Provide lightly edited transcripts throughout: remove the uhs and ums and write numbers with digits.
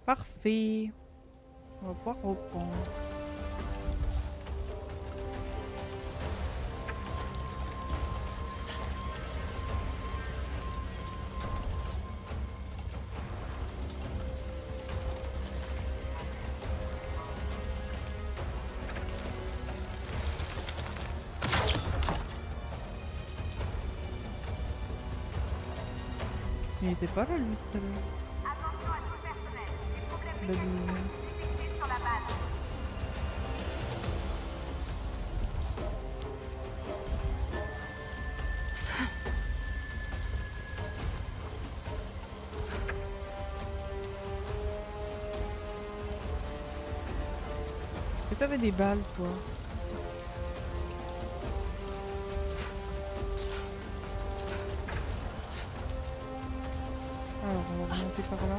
Parfait. On va pouvoir reprendre. Il était pas là lui tout à l'heure. Attention à tout le personnel. Des problèmes Il a mécaniques dit- détectés sur la base. Est-ce que t'avais des balles toi? Alors on va remonter par là.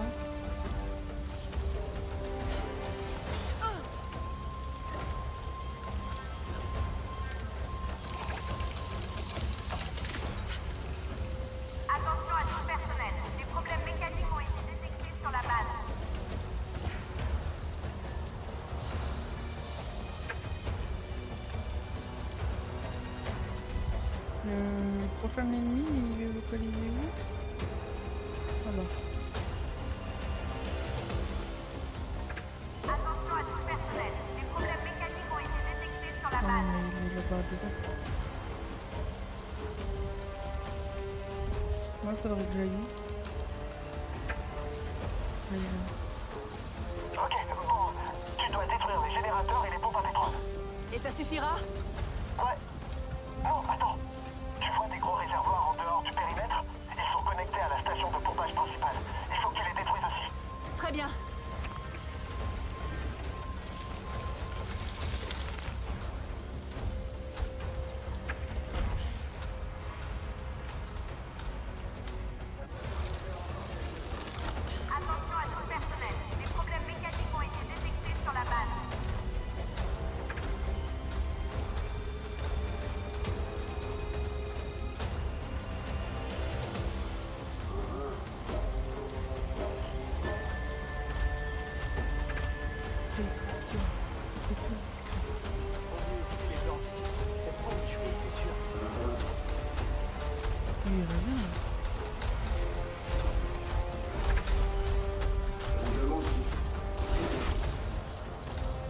Attention à tout le personnel. Des problèmes mécaniques ont été détectés sur la base. Le prochain ennemi il est localisé où? Voilà. Attention à tout le personnel. Des problèmes mécaniques ont été détectés sur la Ah non base. mais il est là-bas dedans. Moi il faudrait que j'aille où? J'aille là. Ok, bon, tu dois détruire les générateurs et les pompes à pétrole. Et ça suffira? Ouais. Non, attends. Tu vois des gros réservoirs en dehors du périmètre? Ils sont connectés à la station de pompage principale. Il faut que tu les détruises aussi. Très bien. Attention à tout le personnel. Des problèmes mécaniques ont été détectés sur la base. Filtration. C'est plus discret. Les gens, on peut me tuer, c'est sûr. Il revient.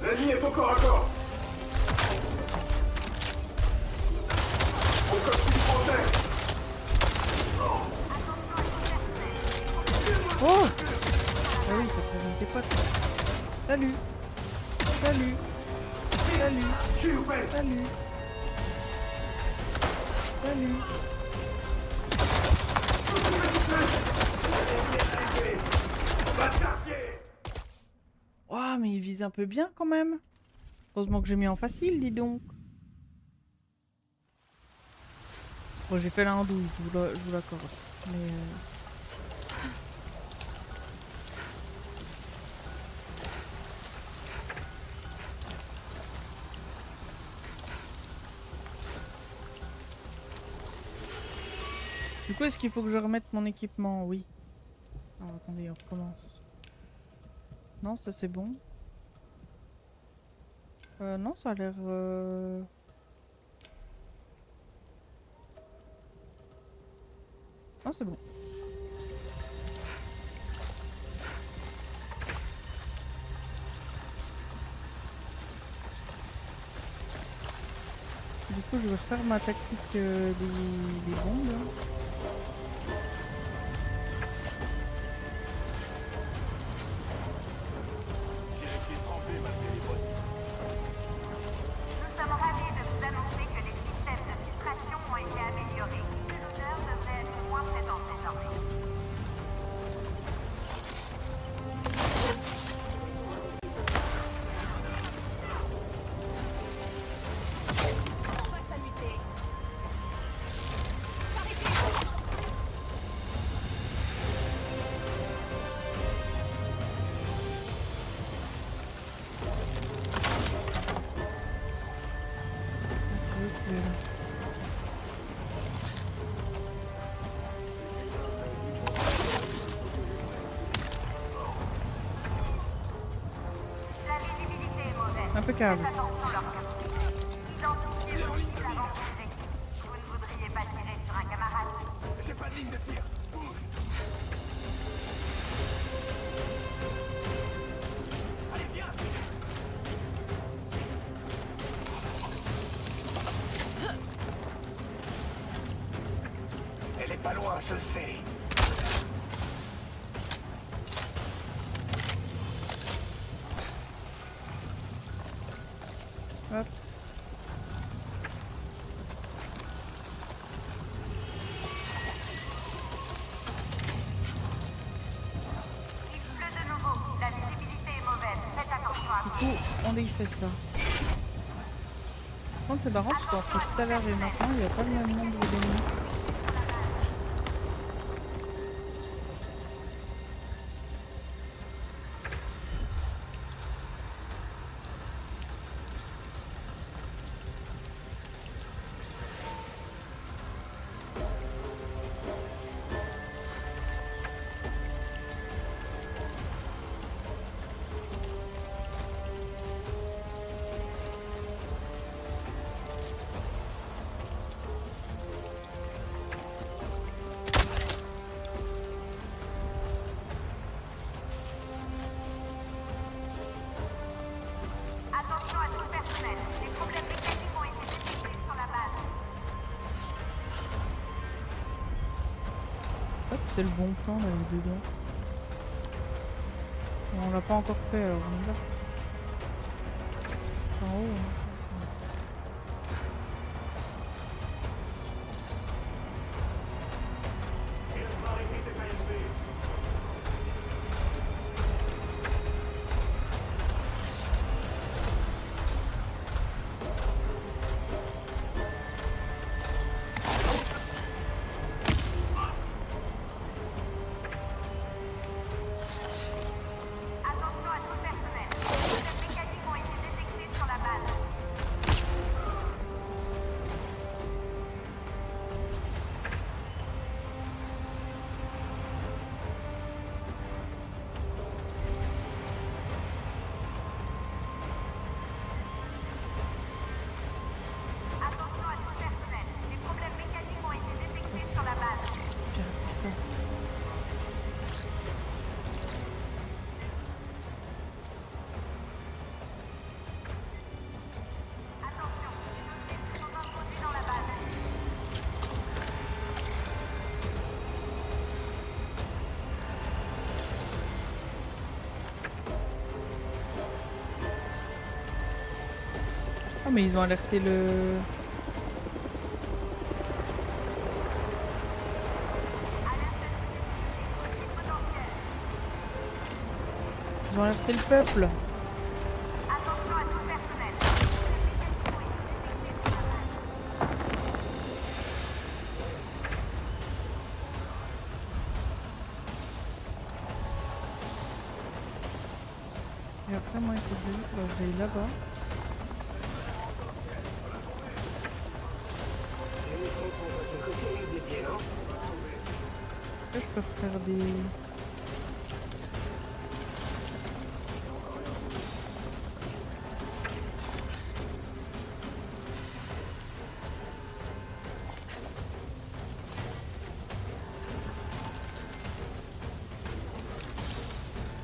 L'ennemi est au corps à corps. Mon costume protège. Oh! Ah oui, ça présente tes potes. Salut! Salut! Salut! S'il vous plaît. Salut! Salut! Va te chercher. Ouah, mais il vise un peu bien quand même! Heureusement que j'ai mis en facile, dis donc! Bon, j'ai fait la andouille, je vous l'accorde. Mais... Du coup, est-ce qu'il faut que je remette mon équipement? Oui. Alors, attendez, on recommence. Non, ça c'est bon. Non, ça a l'air... Non, c'est bon. Du coup, je vais refaire ma tactique des bombes. Là. J'ai les pieds trempés malgré les bottes. Nous sommes ravis de vous annoncer que les systèmes de filtration ont été améliorés. L'odeur devrait être moins présente désormais. On va s'amuser. Par ici. Impeccable. Faites attention lorsque identifiez vos cibles avant de vous équiper. Vous ne voudriez pas tirer sur un camarade. J'ai pas de ligne de tir. Allez, viens. Elle est pas loin, je le sais. Hop. Il pleut de nouveau. La visibilité est mauvaise. Faites attention à vous. Du coup, on défait ça. Par contre, c'est marrant parce qu'entre tout à l'heure et maintenant, il n'y a pas le même nombre d'ennemis. Attention à tout le personnel. Les problèmes mécaniques ont été détectés sur la base. Je sais pas si c'est le bon plan d'aller dedans. Bon, on l'a pas encore fait alors on y va. En haut. Hein. Attention à tout le personnel. Les problèmes mécaniques ont été détectés sur la base. Attention à tout le personnel. Les problèmes mécaniques ont été détectés sur la base. J'ai raté ça. Attention, les objectifs sont introduits dans la base. Ah mais ils ont alerté le... Ils ont alerté le peuple. Attention à tout le personnel. Et après moi il faut que j'aille là-bas. Est-ce que je peux refaire des...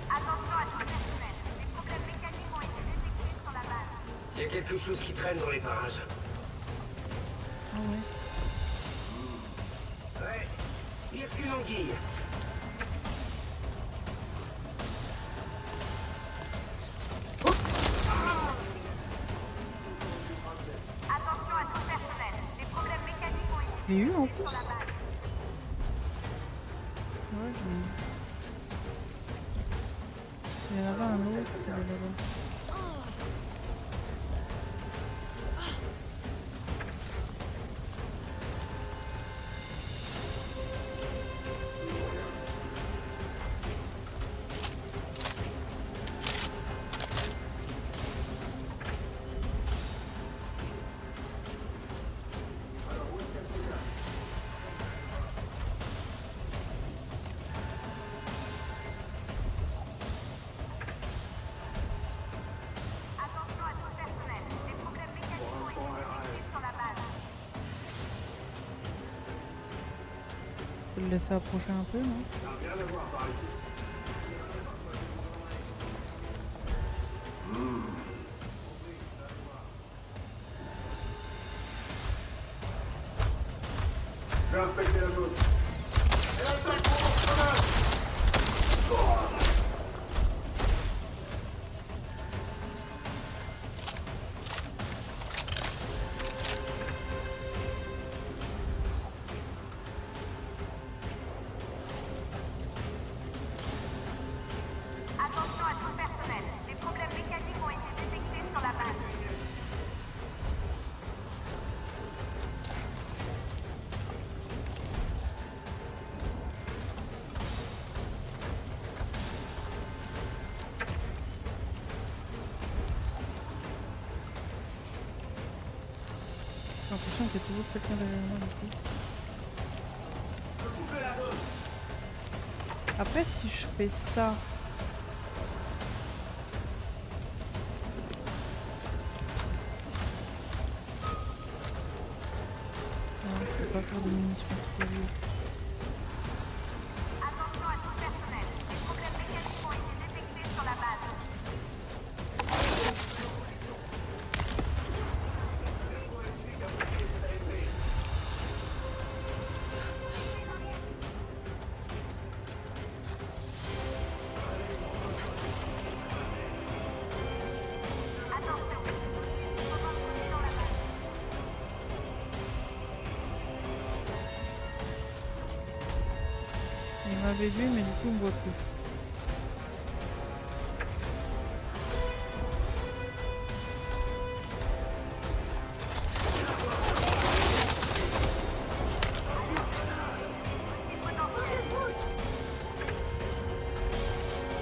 Attention à tout le personnel. Les problèmes mécaniques ont été détectés sur la base. Il y a quelque chose qui traîne dans les parages. Ah ouais. Ouais, pire qu'une anguille. Attention à tout le personnel. Les problèmes mécaniques ont été Je l'ai eu en plus. sur la base. Ouais, je l'ai eu. Il y en avait un autre qui avait là-bas. peux le laisser approcher un peu, non? Je vais inspecter la zone. Attention à tout le personnel. Des problèmes mécaniques ont été détectés sur la base. J'ai l'impression qu'il y a toujours quelqu'un derrière moi du coup. Après si je fais ça... Non, c'est pas pour des munitions explosives. Attention à tout le personnel. Des problèmes mécaniques ont été détectés sur la base. Attention. On va retourner dans la base. Il m'avait vu mais du coup il me voit plus.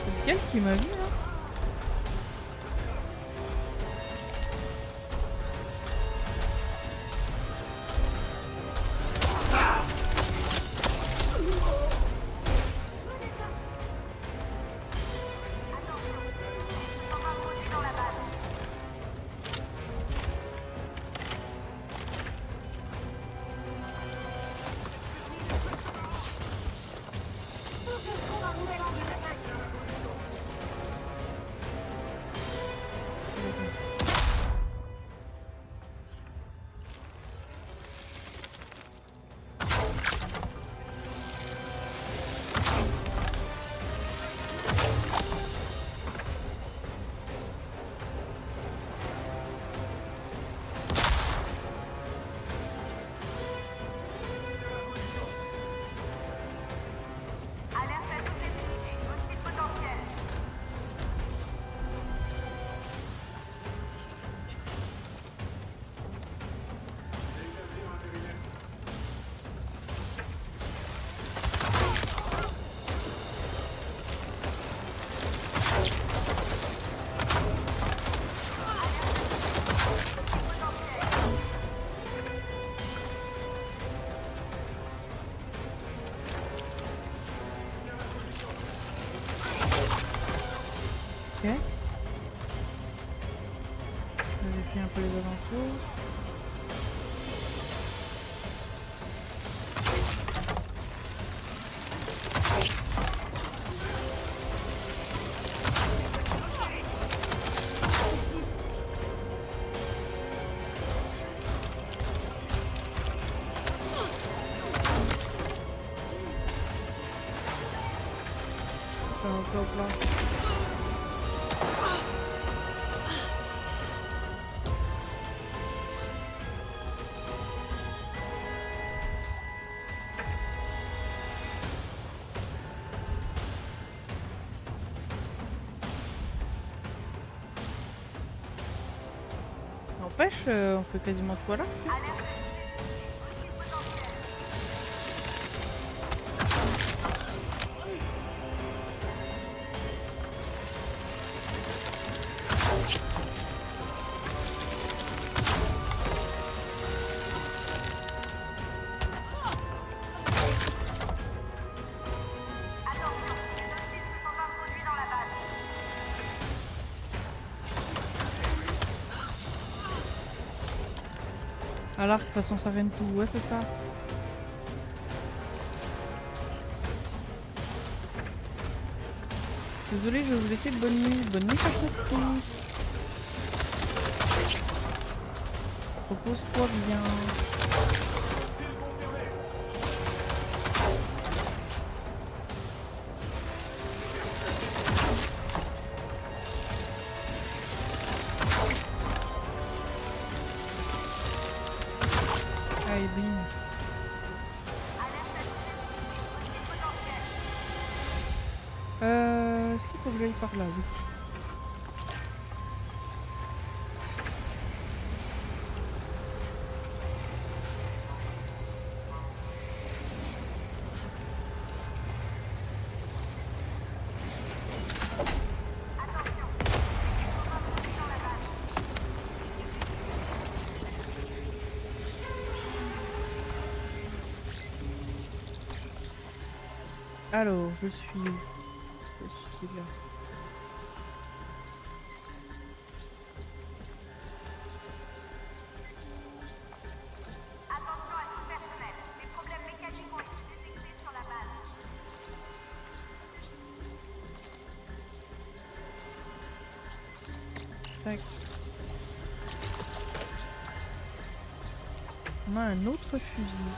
C'est lequel qui m'a vu là? On va retourner dans la base. Alerte à toute unité. Hostile potentiel. Ok. Vérifier un peu les alentours. Hop, hop, hop. N'empêche, on fait quasiment tout à l'heure. Alerte à toute unité. Hostile potentiel. Attention, les hostiles se sont introduits dans la base. À l'arc, de toute façon, ça règne tout. Ouais, c'est ça. Désolée, je vais vous laisser. Bonne nuit. Bonne nuit, Patrick. Repose-toi bien. Allez, bim. Est-ce qu'il faut que j'aille par là? Oui. Alors, je suis où? Je suis là. Attention à tout personnel. Des problèmes mécaniques ont été détectés sur la base. Tac. On a un autre fusil.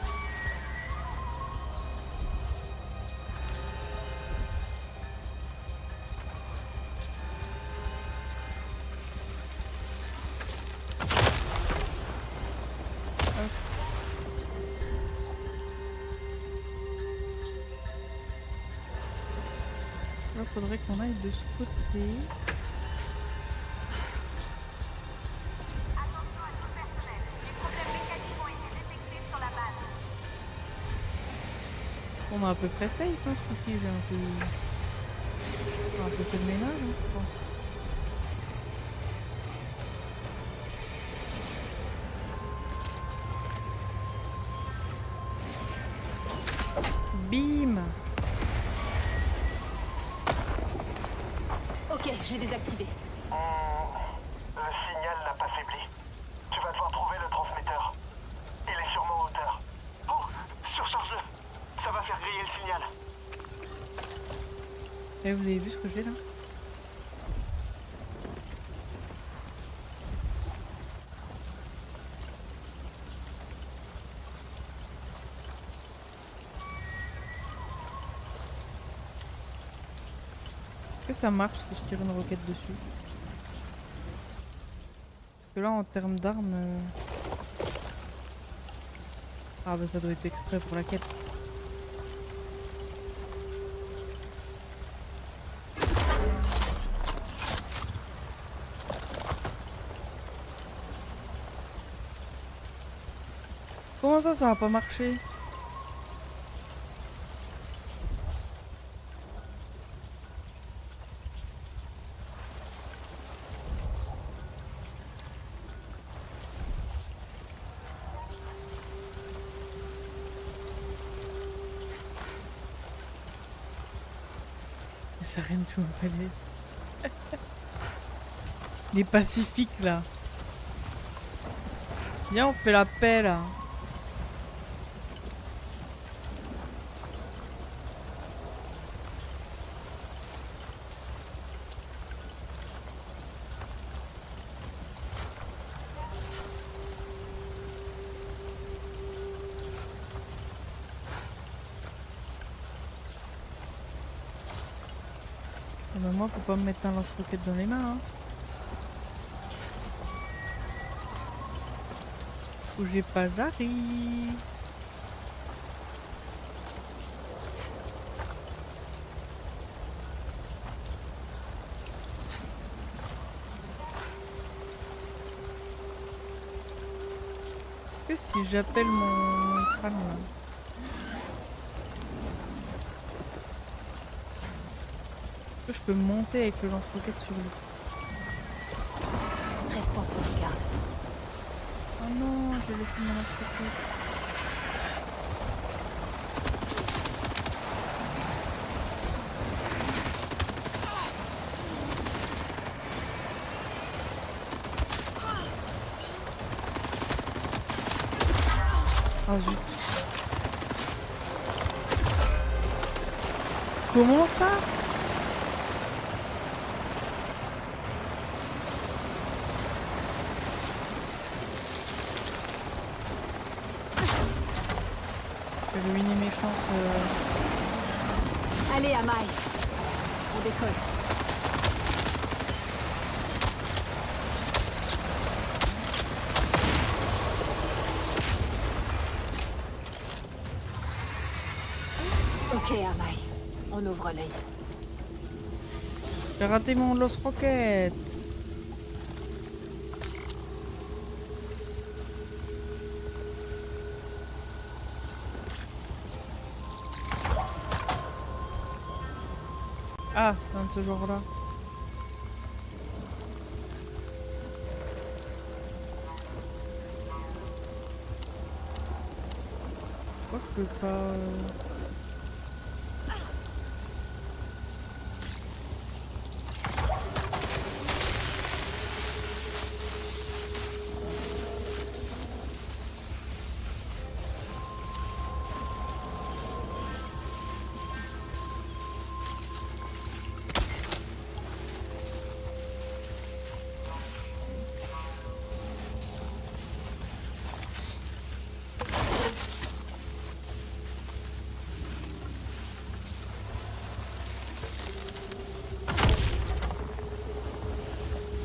Là, faudrait qu'on aille de ce côté. Attention à tout personnel. Des problèmes mécaniques ont été détectés sur la base. On est à peu près safe, hein, ce coup-ci. J'ai un peu fait de ménage, hein, je pense. Bim! Ok, je l'ai désactivé. Le signal n'a pas faibli. Tu vas devoir trouver le transmetteur. Il est sûrement en hauteur. Oh, surcharge-le. Ça va faire griller le signal. Et vous avez vu ce que j'ai là? Est-ce que ça marche si je tire une roquette dessus? Parce que là, en termes d'armes... Ah bah ça doit être exprès pour la quête. Comment ça va pas marcher? Ça rien de tout me fallait. Les pacifiques là. Viens, on fait la paix là. Mais moi, faut pas me mettre un lance-roquette dans les mains. Hein. Bougez pas, j'arrive. Que si j'appelle mon crâne là? Je peux monter avec le lance-roquette sur lui. Restons sur les gardes. Oh non, j'ai laissé mon lance-roquette. Ah zut. Comment ça? J'ai ruiné mes chances. Allez, Amai. On décolle. Ok, Amai. On ouvre l'œil. J'ai raté mon Los Rocket. Ah, dans ce genre-là. Pourquoi je peux pas...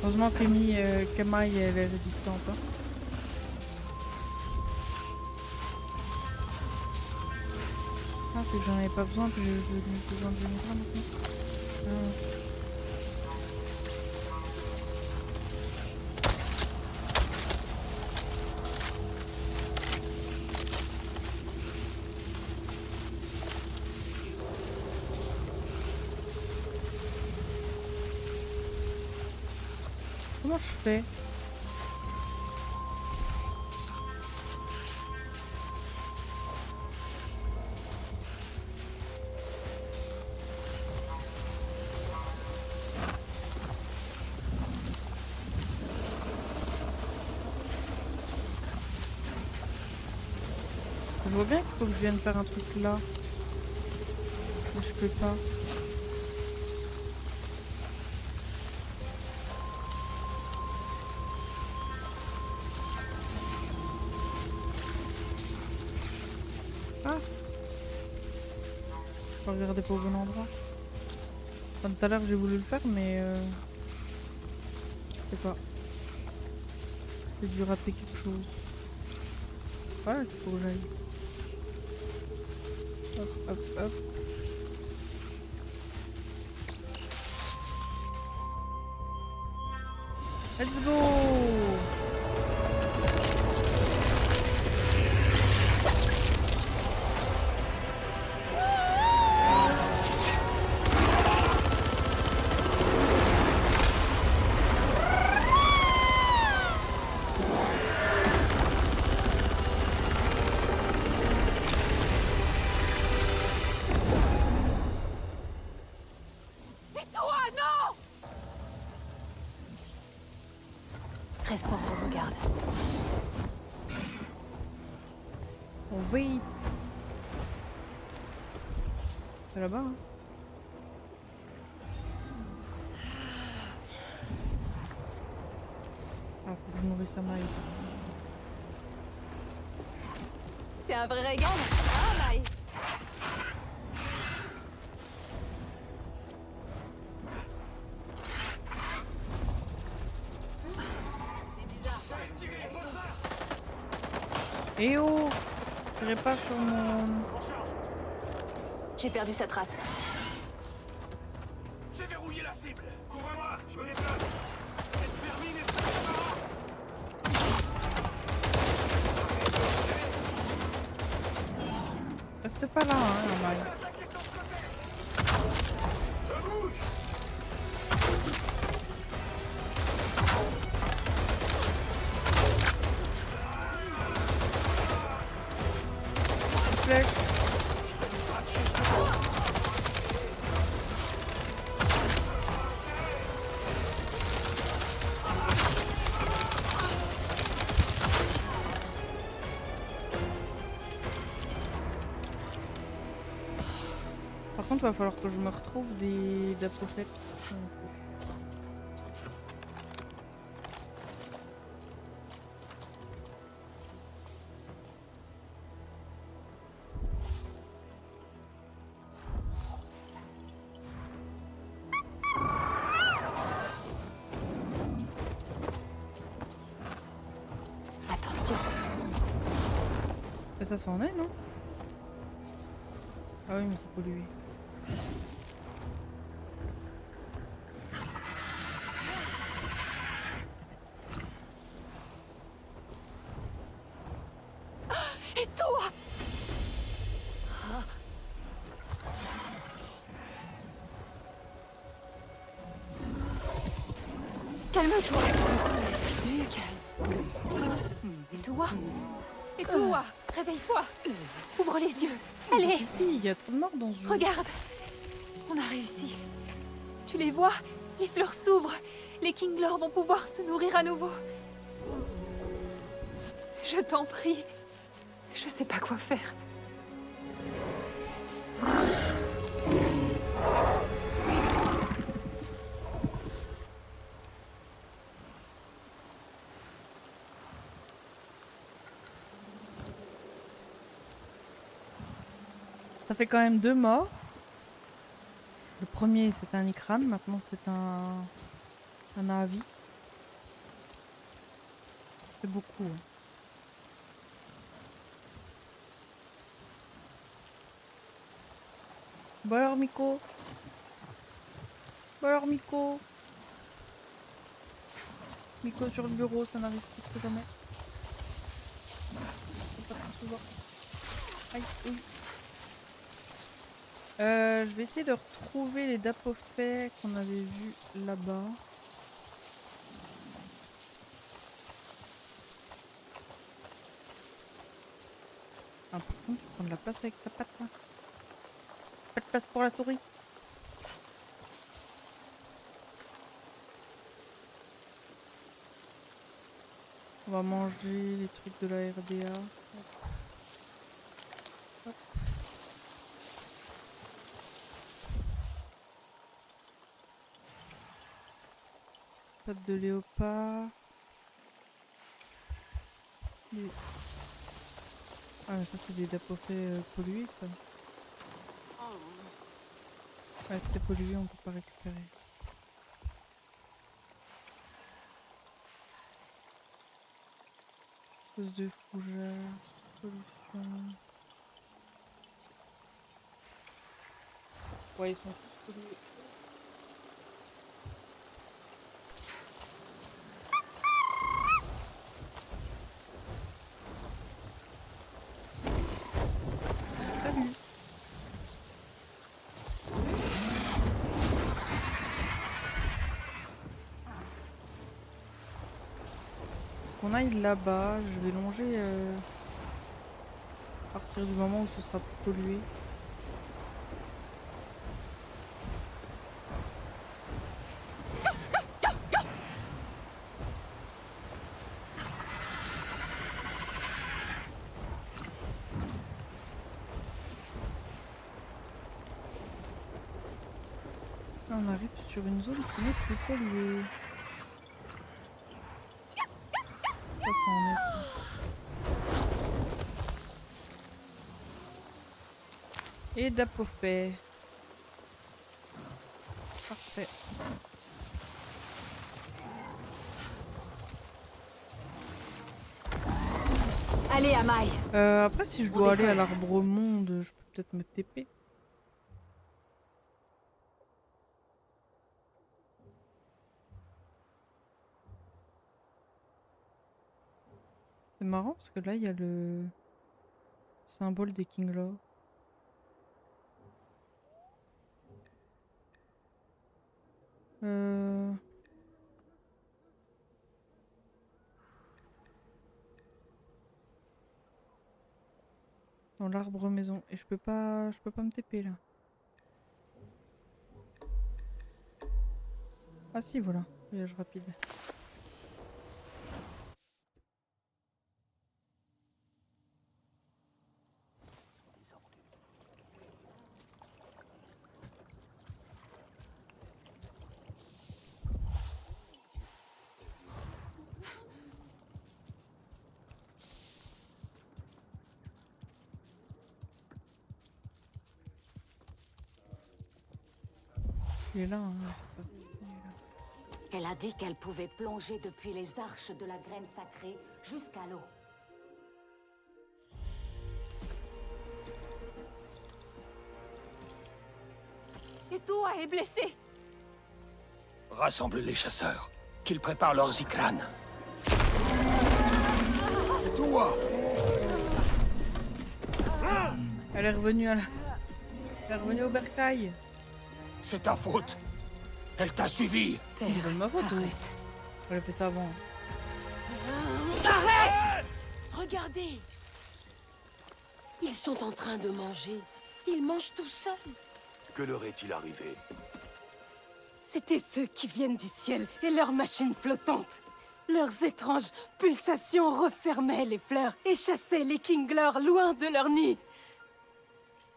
Heureusement qu'Amai elle est résistante. Hein. Ah, c'est que j'en avais pas besoin, que j'ai besoin de générer maintenant. Ah. Comment je fais? Je vois bien qu'il faut que je vienne faire un truc là. Mais je peux pas. Ah! Je vais regarder pas au bon endroit. Enfin, tout à l'heure j'ai voulu le faire mais je sais pas. J'ai dû rater quelque chose. Voilà qu'il faut que j'aille. Hop, hop, hop. Let's go! Restons sur nos gardes. On wait. C'est là-bas, hein. Ah, faut que je nourrisse Amai. C'est un vrai régal. Ah, Amai. Eh oh! Je serai pas sur mon... J'ai perdu sa trace. J'ai verrouillé la cible. Couvre-moi, je me déplace. Cette vermine est très marrant. Reste pas là, hein, Amai. Je bouge. Flèche. Par contre, il va falloir que je me retrouve des d'Apophet. ça c'en est, non? Ah oui, mais c'est pollué. Et toi? Calme-toi. Du calme. Et toi? Et toi? Réveille-toi. Ouvre les yeux. Allez, Il y a trop de morts dans ce jeu. regarde. On a réussi. Tu les vois? Les fleurs s'ouvrent. Les Kinglor vont pouvoir se nourrir à nouveau. Je t'en prie. Je sais pas quoi faire. Ça fait quand même 2 morts. Le premier c'était un Ikram, maintenant c'est un Avi. C'est beaucoup. Hein. Bon alors Miko. Bon alors Miko. Miko sur le bureau, ça n'arrive presque jamais. C'est pas très souvent. Aïe, oui. Je vais essayer de retrouver les Dapophées qu'on avait vus là-bas. Ah, par contre, tu prends de la place avec ta patte là. Pas de place pour la souris. On va manger les trucs de la RDA. Hop. Patte de léopard. Ah mais ça c'est des dapophées pollués ça. Ouais si c'est pollué on peut pas récupérer. Cause de fougère, solution. Ouais ils sont tous pollués. Salut. Qu'on aille là-bas, je vais longer à partir du moment où ce sera plus pollué. Là on arrive sur une zone qui n'est plus polluée. Ça en est. Et Dapophée. Parfait. Allez, Amaï. Après si je dois aller à l'arbre monde, je peux peut-être me TP. C'est marrant parce que là il y a le symbole des Kinglor. Dans l'arbre maison. Et je peux pas me TP là. Ah si voilà, voyage rapide. Il est là, hein, c'est ça. Il est là. Elle a dit qu'elle pouvait plonger depuis les arches de la graine sacrée jusqu'à l'eau. Et toi est blessé. Rassemble les chasseurs, qu'ils préparent leurs Ikran. Et toi, Elle est revenue à la... Elle est revenue au bercail. c'est ta faute. Elle t'a suivi. C'est de ma faute ou... Elle a fait ça avant. Regardez! Ils sont en train de manger. Ils mangent tout seuls. Que leur est-il arrivé? C'était ceux qui viennent du ciel et leurs machines flottantes. Leurs étranges pulsations refermaient les fleurs et chassaient les Kinglers loin de leur nid.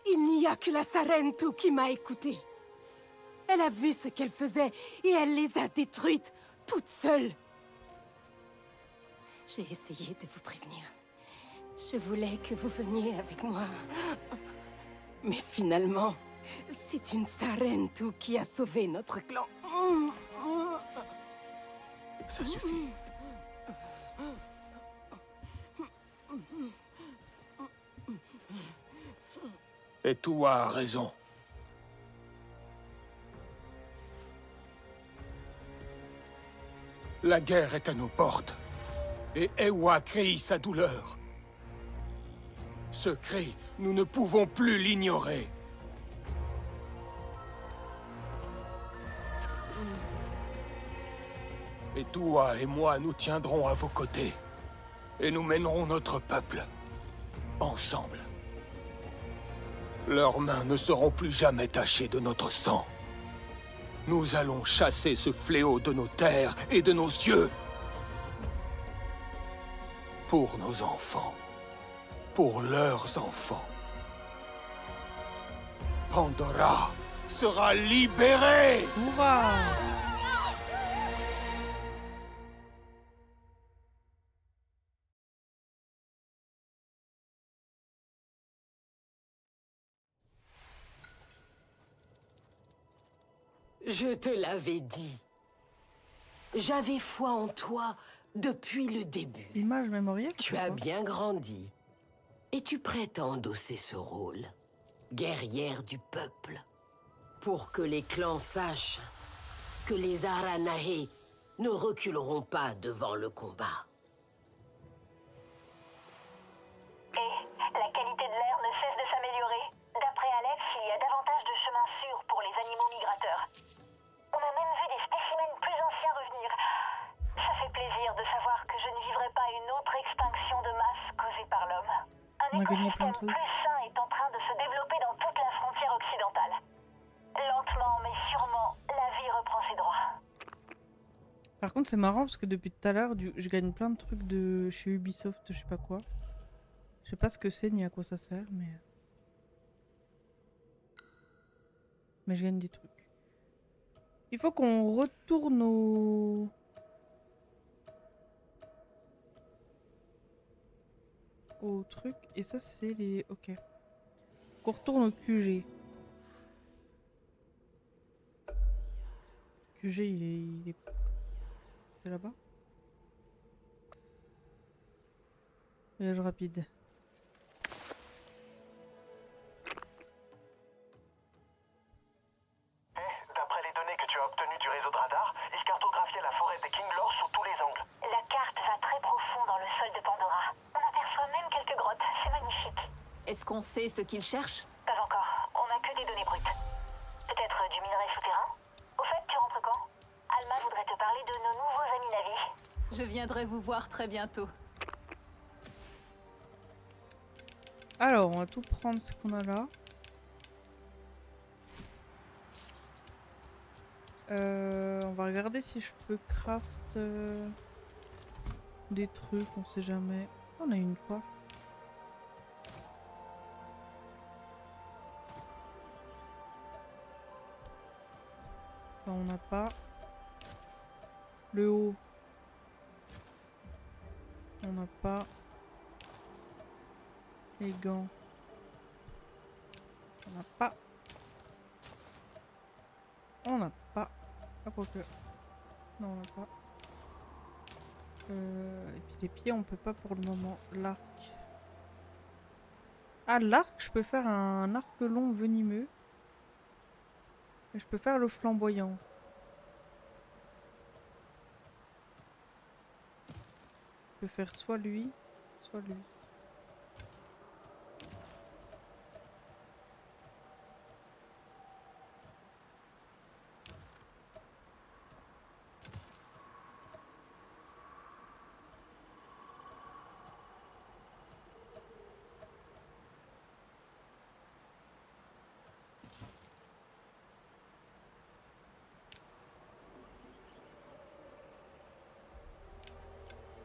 Il n'y a que la Sarentu qui m'a écoutée. Elle a vu ce qu'elle faisait et elle les a détruites, toutes seules. J'ai essayé de vous prévenir. Je voulais que vous veniez avec moi. Mais finalement, c'est une Sarentu qui a sauvé notre clan. Ça suffit. Et toi a raison. La guerre est à nos portes. Et Eywa crie sa douleur. Ce cri, nous ne pouvons plus l'ignorer. Et toi et moi, nous tiendrons à vos côtés. Et nous mènerons notre peuple. Ensemble. Leurs mains ne seront plus jamais tachées de notre sang. Nous allons chasser ce fléau de nos terres et de nos cieux. Pour nos enfants. Pour leurs enfants. Pandora sera libérée! Hurrah! Je te l'avais dit. J'avais foi en toi depuis le début. Image mémorielle. Tu as bien grandi. Et tu prêtes à endosser ce rôle. Guerrière du peuple. Pour que les clans sachent que les Aranahe ne reculeront pas devant le combat. Et la qualité de l'air ne cesse de s'améliorer. D'après Alex, il y a davantage de chemins sûrs pour les animaux migrateurs. On a même vu des spécimens plus anciens revenir. Ça fait plaisir de savoir que je ne vivrai pas une autre extinction de masse causée par l'homme. On Un a gagné plein de écosystème trucs. plus sain est en train de se développer dans toute la frontière occidentale. Lentement mais sûrement, la vie reprend ses droits. Par contre, c'est marrant parce que depuis tout à l'heure, je gagne plein de trucs de chez Ubisoft, je sais pas quoi. Je sais pas ce que c'est ni à quoi ça sert, mais je gagne des trucs. Il faut qu'on retourne au truc. Et ça, c'est les... Ok. Qu'on retourne au QG. QG, il est... C'est là-bas? Voyage rapide. D'après les données que tu as obtenues du réseau de radar, ils cartographiaient la forêt des Kinglors sous tous les angles. La carte va très profond dans le sol de Pandora. On aperçoit même quelques grottes, c'est magnifique. Est-ce qu'on sait ce qu'ils cherchent? Pas encore, on n'a que des données brutes. Peut-être du minerai souterrain? Au fait, tu rentres quand? Alma voudrait te parler de nos nouveaux amis Navi. Je viendrai vous voir très bientôt. Alors, on va tout prendre ce qu'on a là. On va regarder si je peux craft des trucs, on sait jamais. On a une coiffe. Ça, on n'a pas. Le haut. On n'a pas. Les gants. On n'a pas. On n'a pas. Ah, quoique. Non, on n'a pas. Et puis les pieds, on peut pas pour le moment. L'arc. Ah, l'arc, je peux faire un arc long venimeux. Et je peux faire le flamboyant. Je peux faire soit lui, soit lui.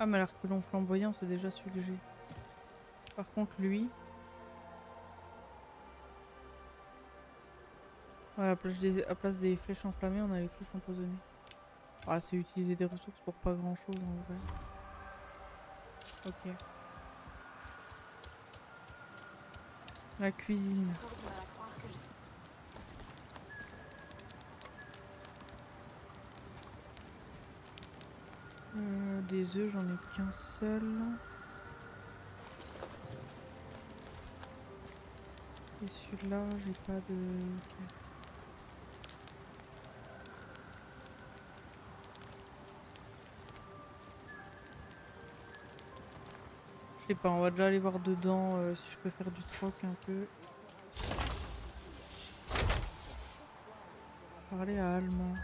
Ah mais l'arc-long flamboyant c'est déjà celui que j'ai. Par contre lui... Ouais, à place des flèches enflammées on a les flèches empoisonnées. Ah c'est utiliser des ressources pour pas grand chose en vrai. Ok. La cuisine. Des œufs, j'en ai qu'un seul. Et celui-là, j'ai pas de... Ok. Je sais pas, on va déjà aller voir dedans si je peux faire du troc un peu. Parler à Alma.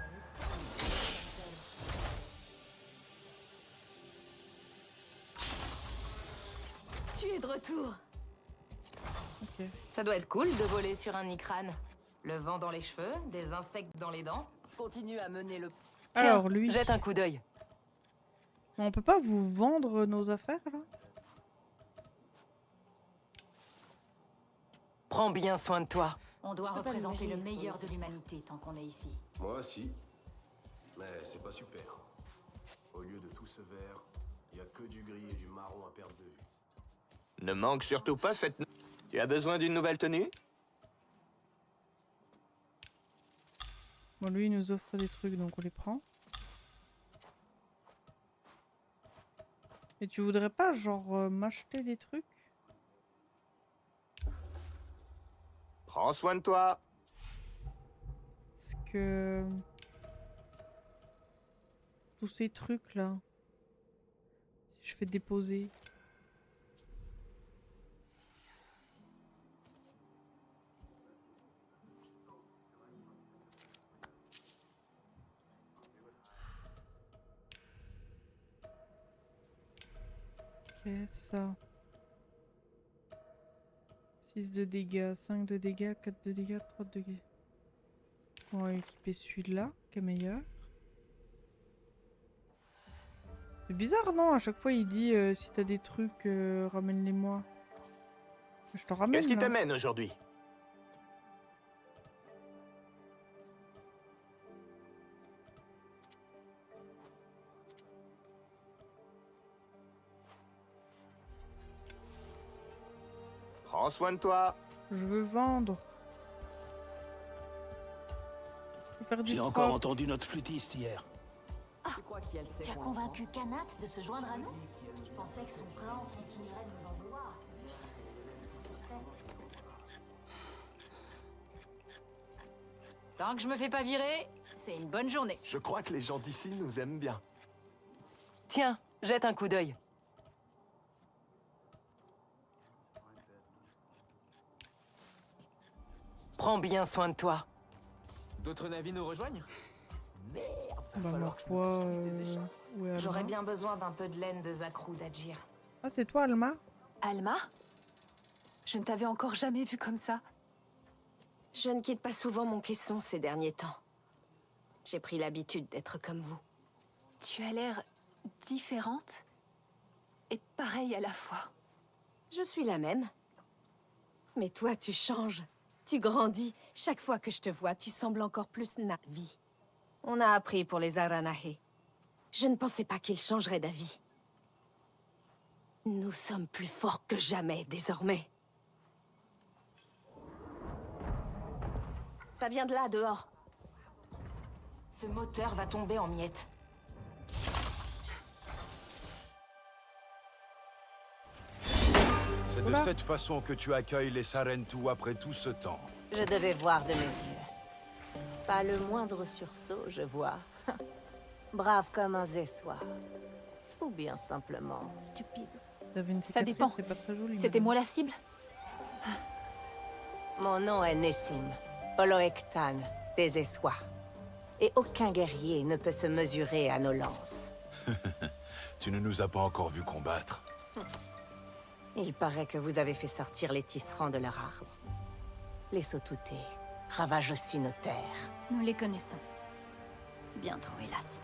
Tu es de retour. Ok. Ça doit être cool de voler sur un Ikran. Le vent dans les cheveux, des insectes dans les dents. Continue à mener le... Alors lui... Jette un coup d'œil. On peut pas vous vendre nos affaires là? Prends bien soin de toi. On doit représenter le meilleur de l'humanité tant qu'on est ici. Moi aussi. Mais c'est pas super. Au lieu de tout ce vert, il y a que du gris et du marron à perdre de vue. Ne manque surtout pas cette... Tu as besoin d'une nouvelle tenue? Bon lui il nous offre des trucs donc on les prend. Et tu voudrais pas genre m'acheter des trucs? Prends soin de toi. Parce que... Tous ces trucs là. Si je fais déposer... Ok, ça. 6 de dégâts, 5 de dégâts, 4 de dégâts, 3 de dégâts. On va équiper celui-là, qui est meilleur. C'est bizarre, non? À chaque fois, il dit si t'as des trucs, ramène-les-moi. Je t'en ramène. Qu'est-ce qui là. t'amène aujourd'hui? Prends soin de toi. Je veux vendre. Je veux faire du J'ai encore troc. entendu notre flûtiste hier. Tu as convaincu Kanat de se joindre à nous? Je pensais que son clan continuerait de nous en vouloir. Tant que je me fais pas virer, c'est une bonne journée. Je crois que les gens d'ici nous aiment bien. Tiens, jette un coup d'œil. Prends bien soin de toi. D'autres navires nous rejoignent? Bah ma foi, où est J'aurais Alma? bien besoin d'un peu de laine de Zakrou d'Agir. Ah c'est toi Alma? Alma? Je ne t'avais encore jamais vue comme ça. Je ne quitte pas souvent mon caisson ces derniers temps. J'ai pris l'habitude d'être comme vous. Tu as l'air différente et pareille à la fois. Je suis la même. Mais toi, tu changes. Tu grandis. Chaque fois que je te vois, tu sembles encore plus Navi. On a appris pour les Aranahe. Je ne pensais pas qu'ils changeraient d'avis. Nous sommes plus forts que jamais, désormais. Ça vient de là, dehors. Ce moteur va tomber en miettes. C'est de cette façon que tu accueilles les Sarentu après tout ce temps. Je devais voir de mes yeux. Pas le moindre sursaut, je vois. Brave comme un Zessois. Ou bien simplement stupide. T'avais une Ça cicatrice, dépend. c'est pas très joli. C'était madame. moi la cible? Mon nom est Nessim, Oloektan, des Zessois. Et aucun guerrier ne peut se mesurer à nos lances. Tu ne nous as pas encore vu combattre. Il paraît que vous avez fait sortir les tisserands de leur arbre. Les Saututés ravagent aussi nos terres. Nous les connaissons. Bien trop, hélas.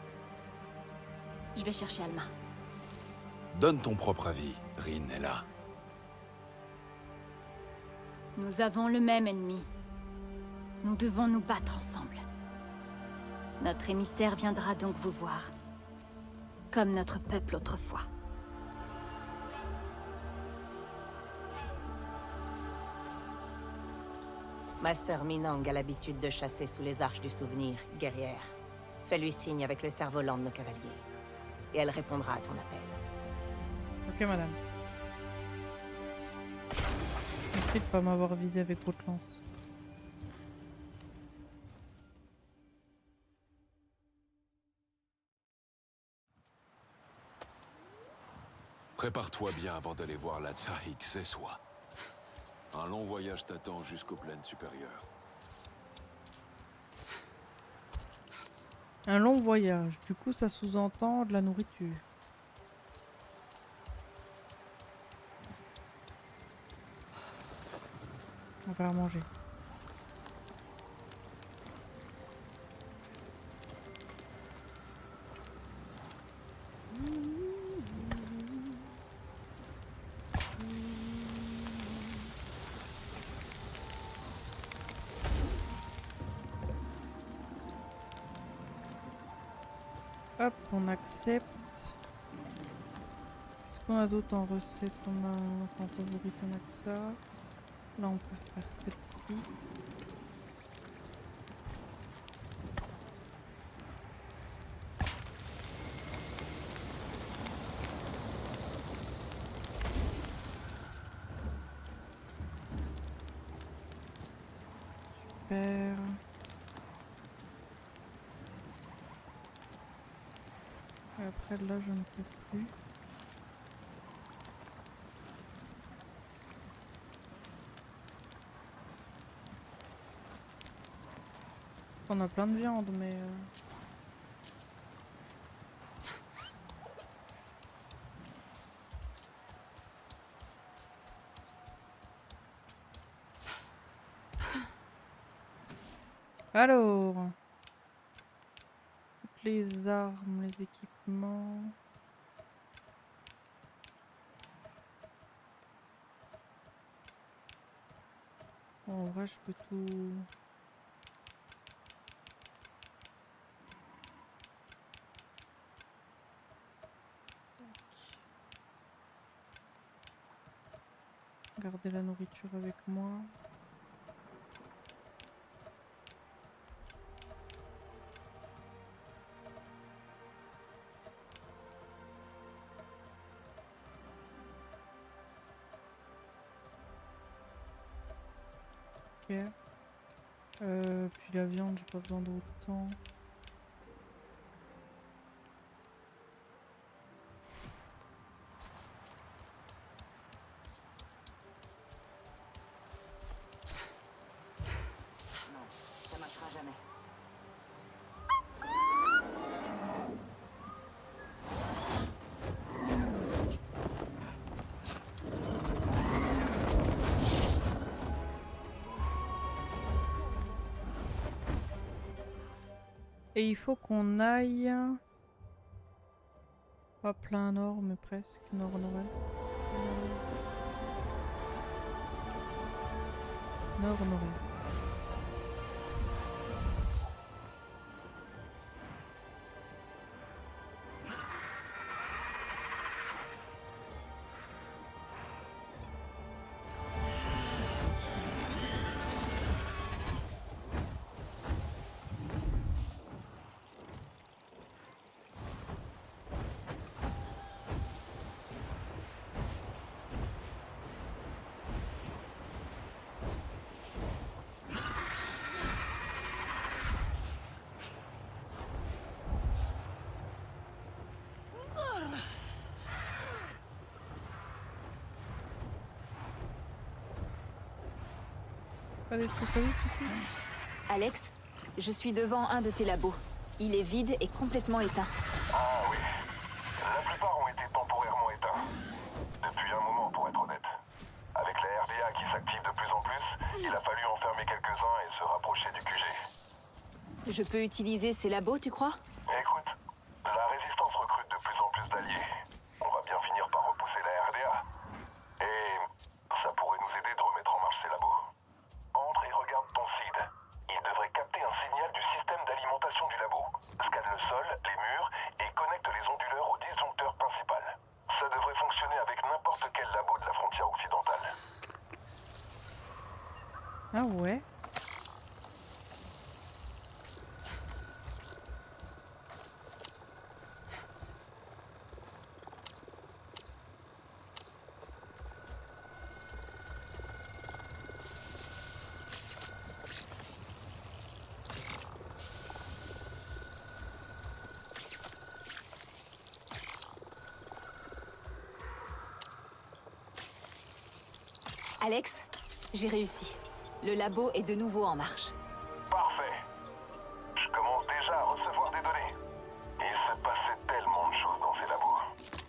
Je vais chercher Alma. Donne ton propre avis, Rin est là. Nous avons le même ennemi. Nous devons nous battre ensemble. Notre émissaire viendra donc vous voir. Comme notre peuple autrefois. Ma sœur Minang a l'habitude de chasser sous les arches du souvenir, guerrière. Fais-lui signe avec le cerf-volant de nos cavaliers. Et elle répondra à ton appel. Ok, madame. Merci de pas m'avoir visé avec votre lance. Prépare-toi bien avant d'aller voir la Tsahik Zessois. Un long voyage t'attend jusqu'aux plaines supérieures. Un long voyage. Du coup, ça sous-entend de la nourriture. On va manger. Hop, on accepte. Est-ce qu'on a d'autres en recette? On a en favorite, on a que ça. Là, on peut faire celle-ci. Super. Et après, là, je ne peux plus. On a plein de viande, mais... Alors... Toutes les armes, les équipements... Bon, en vrai, je peux tout... Garder la nourriture avec moi. Ok. Puis la viande, j'ai pas besoin d'autant. Ça marchera jamais. Et il faut qu'on aille... Pas plein nord, mais presque nord-nord-est. Nord-nord-est. Pas des trucs comme tu sais. Alex, je suis devant un de tes labos. Il est vide et complètement éteint. Ah oui. La plupart ont été temporairement éteints. Depuis un moment, pour être honnête. Avec la RDA qui s'active de plus en plus, il a fallu en fermer quelques-uns et se rapprocher du QG. Je peux utiliser ces labos, tu crois? Écoute, la résistance recrute de plus en plus d'alliés. On va bien finir par repousser la RDA. Et ça pourrait nous aider de remettre en marche ces labos. Entre et regarde ton seed. Il devrait capter un signal du système d'alimentation du labo. Scanne le sol, les murs et connecte les onduleurs au disjoncteur principal. Ça devrait fonctionner avec n'importe quel labo de la frontière occidentale. Ah ouais. Alex, j'ai réussi. Le labo est de nouveau en marche. Parfait. Je commence déjà à recevoir des données. Il se passait tellement de choses dans ces labos.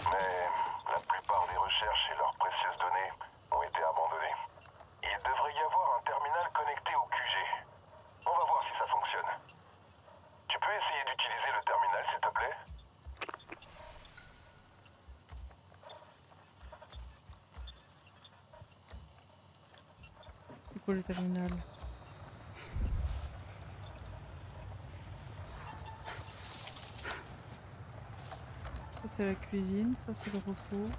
Mais la plupart des recherches et leurs précieuses données ont été abandonnées. Il devrait y avoir un terminal connecté au QG. On va voir si ça fonctionne. Tu peux essayer d'utiliser le terminal, s'il te plaît? C'est quoi le terminal? Ça c'est la cuisine, ça c'est le repos.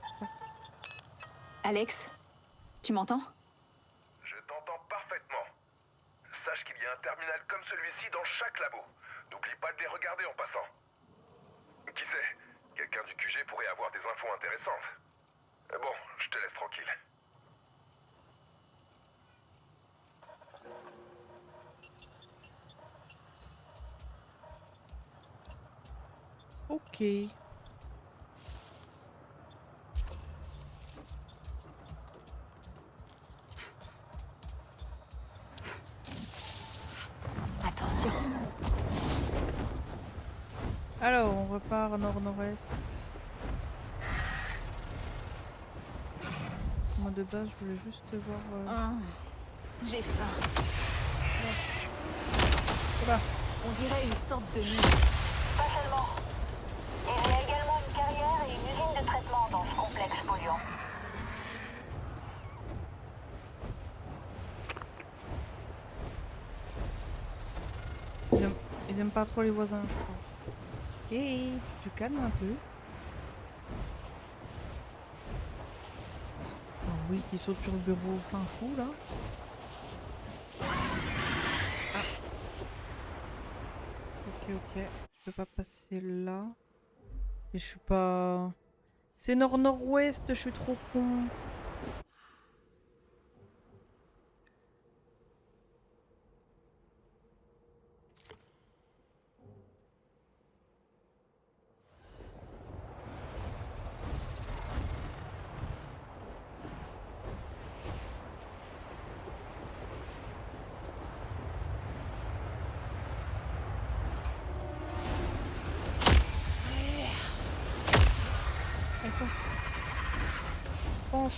C'est ça. Alex, tu m'entends? Je t'entends parfaitement. Sache qu'il y a un terminal comme celui-ci dans chaque labo. N'oublie pas de les regarder en passant. Qui sait, quelqu'un du QG pourrait avoir des infos intéressantes. Bon, je te laisse tranquille. Ok. Attention. Alors, on repart nord-nord-est. Moi de base, je voulais juste voir... J'ai faim. Voilà. On dirait une sorte de mine. Pas seulement. Il y a également une carrière et une usine de traitement dans ce complexe polluant. Ils aiment pas trop les voisins, je crois. Hé, tu te calmes un peu. Oh oui, qui saute sur le bureau fin fou là. Ah. Ok. Je peux pas passer là. Et je suis pas... C'est nord-nord-ouest, je suis trop con. Pense.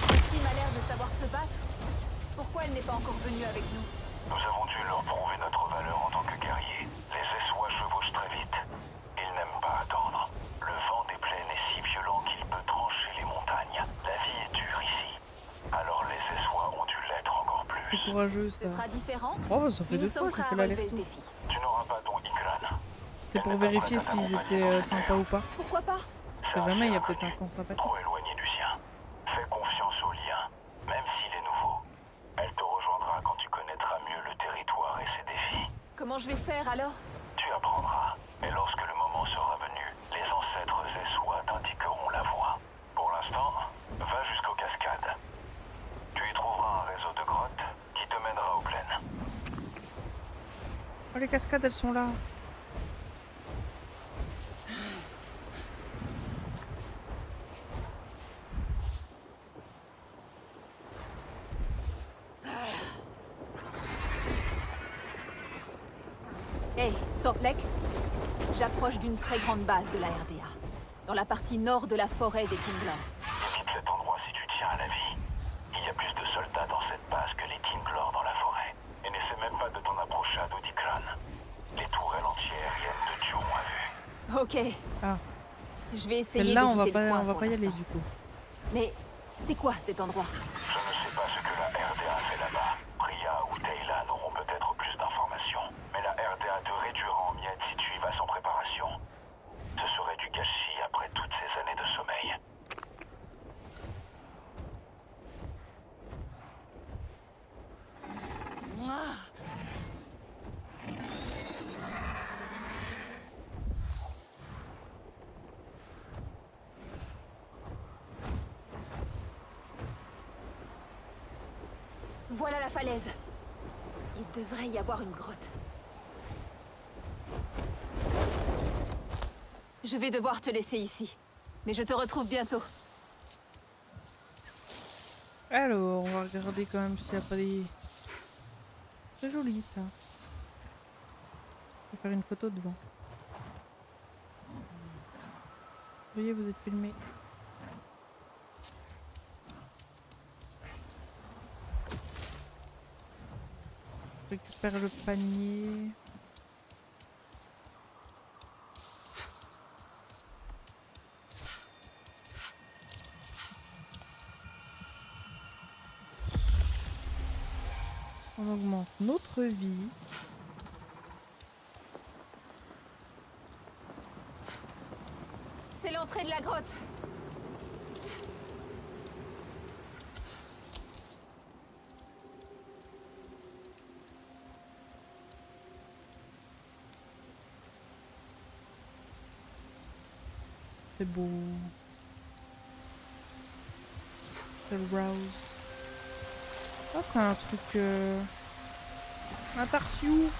Ceci m'a l'air de savoir se battre. Pourquoi elle n'est pas encore venue avec nous? Nous avons dû leur prouver notre valeur en tant que guerriers. Les Essois chevauchent très vite. Ils n'aiment pas attendre. Le vent des plaines est si violent qu'il peut trancher les montagnes. La vie est dure ici. Alors les Essois ont dû l'être encore plus. C'est courageux ça. Ce sera différent. Oh bah ça fait Nous deux fois sommes que j'ai prêts fait à relever le l'aller-retour. défi. Tu n'auras pas ton Ikran. C'était pour vérifier s'ils étaient sympas ou pas. Pourquoi pas? On sait jamais, il y a peut-être un camp sympathique. Trop éloigné du sien. Fais confiance au lien, même s'il est nouveau. Elle te rejoindra quand tu connaîtras mieux le territoire et ses défis. Comment je vais faire alors? Tu apprendras. Et lorsque le moment sera venu, les ancêtres Essois t'indiqueront la voie. Pour l'instant, va jusqu'aux cascades. Tu y trouveras un réseau de grottes qui te mènera aux plaines. Oh les cascades, elles sont là. Hey, Sortlek, j'approche d'une très grande base de la RDA, dans la partie nord de la forêt des Kinglor. Évite cet endroit si tu tiens à la vie. Il y a plus de soldats dans cette base que les Kinglor dans la forêt. Et n'essaie même pas de t'en approcher à Dodikran. Les tourelles anti-aériennes de Dieu ont vu. Ok. Ah. Je vais essayer Là, d'éviter le coin on va pour pas y aller l'instant. du coup. Mais c'est quoi cet endroit? Je ne sais pas ce que la RDA fait là-bas. Priya ou Teylan auront peut-être plus d'informations. Mais la RDA te réduira en miettes si tu y vas sans préparation. Ce serait du gâchis après toutes ces années de sommeil. Voilà la falaise. Il devrait y avoir une grotte. Je vais devoir te laisser ici. Mais je te retrouve bientôt. Alors, on va regarder quand même s'il n'y a pas des... C'est joli ça. Je vais faire une photo devant. Vous voyez, vous êtes filmé. Je récupère le panier. On augmente notre vie. C'est l'entrée de la grotte. C'est beau. C'est le browse. Ça, c'est un truc... Un tarsiou.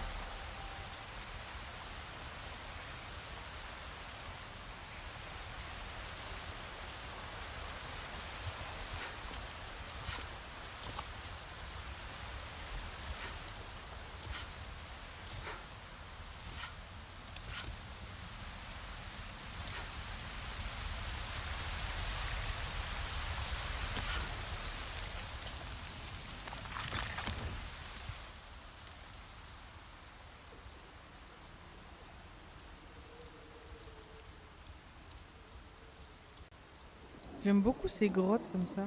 J'aime beaucoup ces grottes comme ça.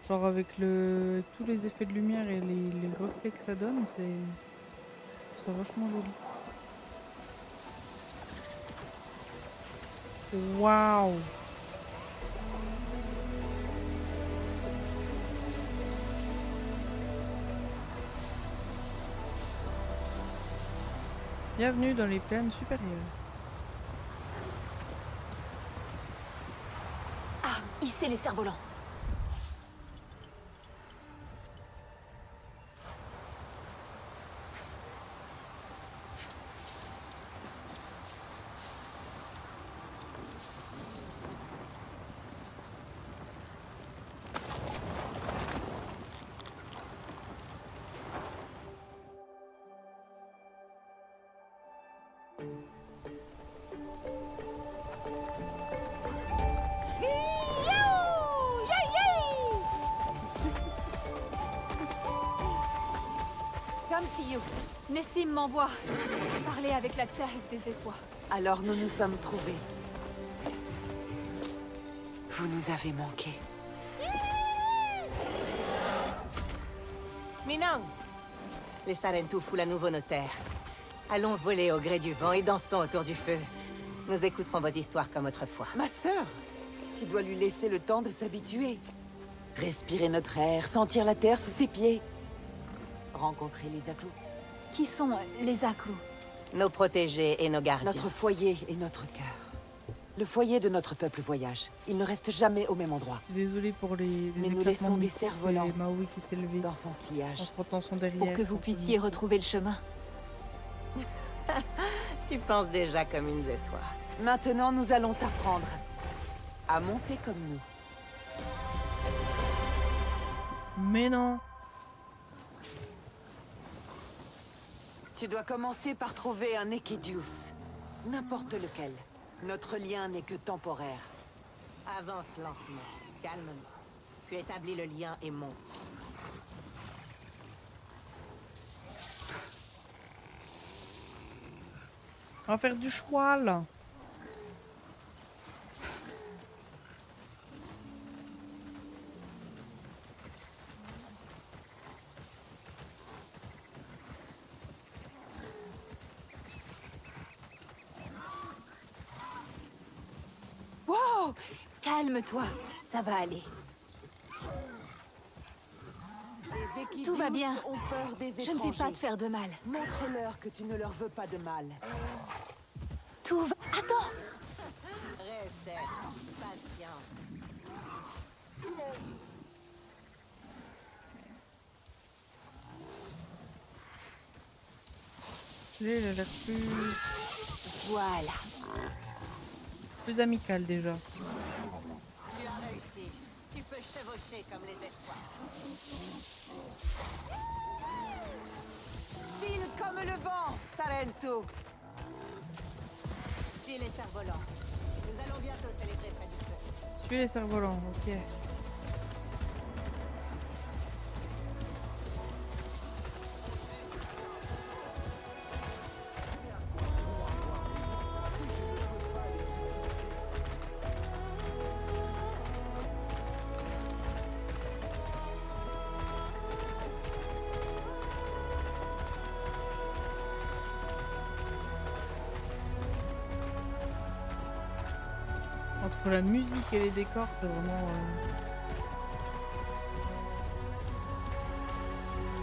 Genre avec tous les effets de lumière et les reflets que ça donne, je trouve ça vachement joli. Waouh! Bienvenue dans les plaines supérieures. Ah, hissez les cerfs-volants. Nessim m'envoie parler avec la Tsarite des Essois. Alors nous nous sommes trouvés. Vous nous avez manqué. Minang! Les Sarentu foulent à nouveau nos terres. Allons voler au gré du vent et dansons autour du feu. Nous écouterons vos histoires comme autrefois. Ma sœur, tu dois lui laisser le temps de s'habituer. Respirer notre air, sentir la terre sous ses pieds. Rencontrer les Aklou. Qui sont les Aklou? Nos protégés et nos gardiens. Notre foyer et notre cœur. Le foyer de notre peuple voyage. Il ne reste jamais au même endroit. Désolé pour les mais nous éclatements laissons de des micro, cerfs-volants c'est Maui qui s'est levé dans son sillage. en frottant son derrière. Pour que vous puissiez retrouver le chemin. Tu penses déjà comme une Zessois. Maintenant, nous allons t'apprendre à monter comme nous. Mais non. Tu dois commencer par trouver un Equidius. N'importe lequel. Notre lien n'est que temporaire. Avance lentement, calmement. Puis établis le lien et monte. On va faire du choix là. Wow! Calme-toi, ça va aller. Les Equidius Tout va bien. ont peur des Je ne vais pas étrangers. te faire de mal. Montre-leur que tu ne leur veux pas de mal. Tout va... Attends! Recette, patience. Lui, il a l'air plus... Voilà. plus amical déjà. Tu as réussi. Tu peux chevaucher comme les espoirs. File comme le vent, Sarento. Suis les cerfs-volants. Nous allons bientôt célébrer près du feu. Suis les cerfs-volants, ok. Entre la musique et les décors, c'est vraiment...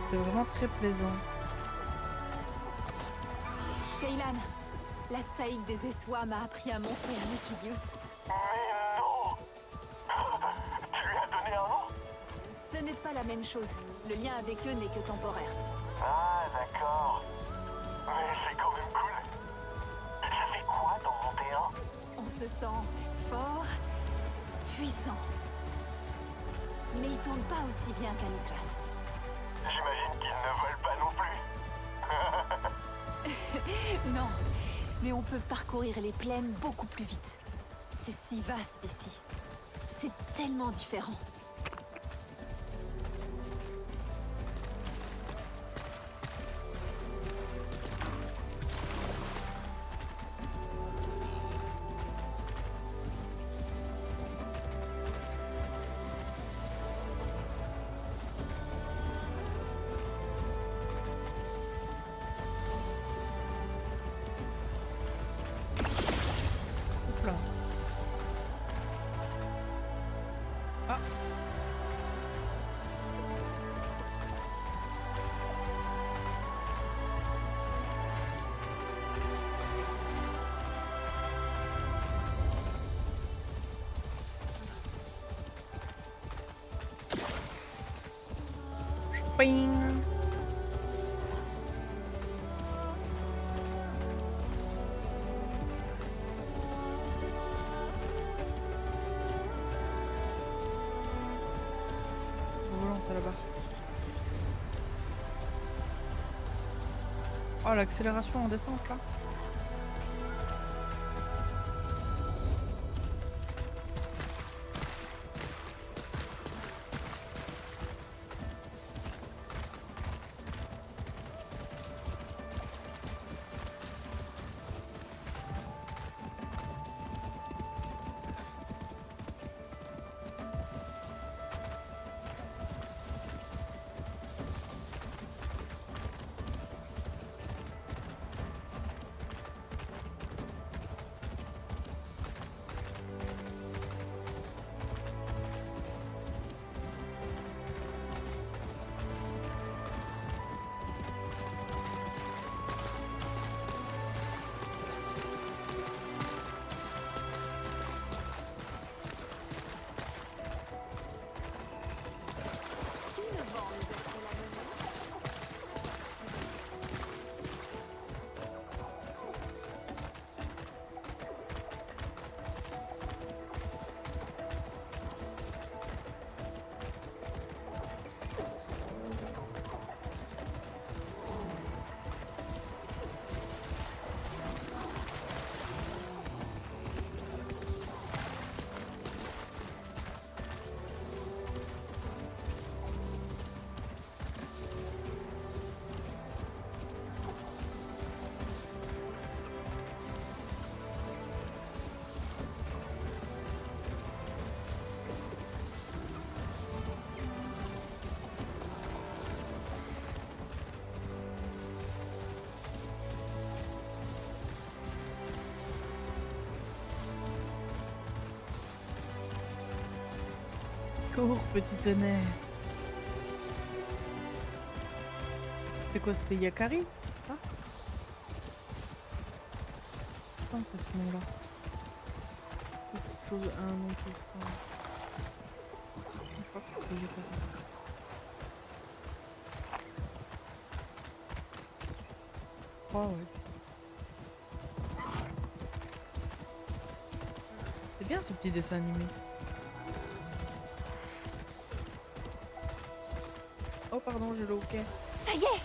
c'est vraiment très plaisant. Kaylan, la Tsaïk des Essois m'a appris à monter un Equidius. Mais non! Tu lui as donné un nom? Ce n'est pas la même chose. Le lien avec eux n'est que temporaire. Ah, d'accord. Mais c'est quand même cool. Ça fait quoi d'en monter un? On se sent fort, puissant. Mais ils tournent pas aussi bien qu'un Ikran. J'imagine qu'ils ne volent pas non plus. Non, mais on peut parcourir les plaines beaucoup plus vite. C'est si vaste ici. C'est tellement différent. Hop là. Ah. Bing. Volant, ça là-bas. Oh, l'accélération en descente là. retour, petit tonnerre. C'était quoi? C'était Yakari? Ça? Il me semble que c'est ce nom-là. Quelque chose, un nom qui ressemble. Je crois que c'était Yakari. Oh ouais. C'est bien ce petit dessin animé. Oh pardon, je l'ai au quai. Ça y est!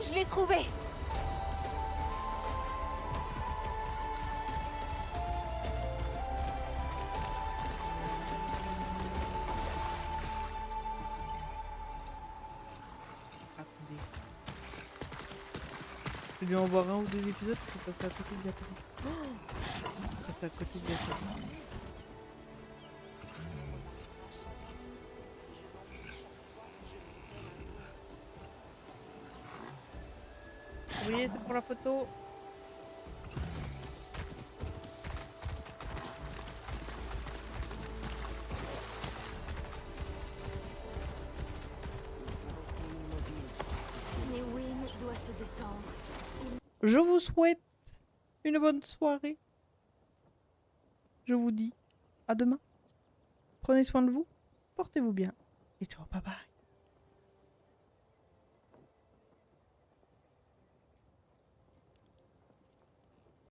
Je l'ai trouvé! Attendez. Je vais lui en voir un ou deux épisodes pour passer à côté de Yakari. Oh, passer à côté de Yakari. Oui, c'est pour la photo. Newin doit se détendre. Je vous souhaite une bonne soirée. Je vous dis à demain. Prenez soin de vous, portez-vous bien et ciao, bye bye.